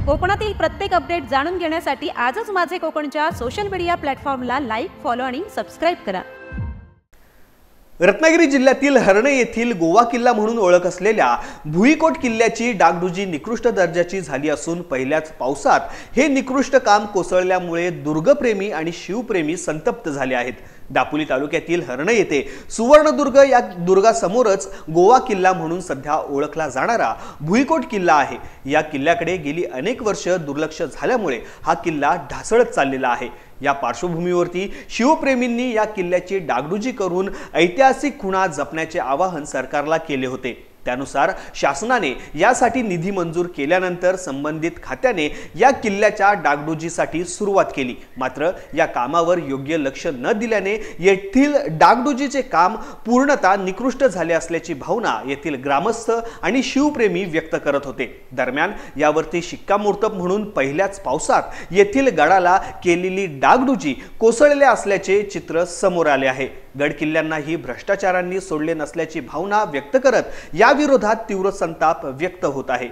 कोकणातील प्रत्येक अपडेट जाणून घेण्यासाठी आजच माझे कोकणच्या सोशल मीडिया प्लॅटफॉर्मला लाईक, फॉलो आणि सबस्क्राईब करा। रत्नागिरी जिल्ह्यातील हर्णे येथील गोवा किल्ला म्हणून ओळख असलेल्या भुईकोट किल्ल्याची डागडुजी निकृष्ट दर्जाची झाली असून पहिल्याच पावसात हे निकृष्ट काम कोसळल्यामुळे दुर्गप्रेमी आणि शिवप्रेमी संतप्त झाले आहेत। दापोली तालुक्यातील हर्णे येथे सुवर्णदुर्ग या दुर्गासमोरच गोवा किल्ला म्हणून सध्या ओळखला जाणारा भुईकोट किल्ला आहे। या किल्ल्याकडे गेली अनेक वर्ष दुर्लक्ष झाल्यामुळे हा किल्ला ढासळत चाललेला आहे। या पार्श्वभूमीवरती शिवप्रेमींनी या किल्ल्याची डागडुजी करून ऐतिहासिक खुणा जपण्याचे आवाहन सरकारला केले होते। त्यानुसार शासनाने यासाठी निधी मंजूर केल्यानंतर संबंधित खात्याने या किल्ल्याच्या डागडुजीसाठी सुरुवात केली। मात्र या कामावर योग्य लक्ष न दिल्याने येथील डागडुजीचे काम पूर्णतः निकृष्ट झाले असल्याची भावना येथील ग्रामस्थ आणि शिवप्रेमी व्यक्त करत होते। दरम्यान यावरती शिक्कामोर्तब म्हणून पहिल्याच पावसात येथील गडाला केलेली डागडुजी कोसळले असल्याचे चित्र समोर आले आहे। गड किल्ल्यांनाही भ्रष्टाचारांनी सोडले नसल्याची भावना व्यक्त करत या विरोधात तीव्र संताप व्यक्त होत आहे।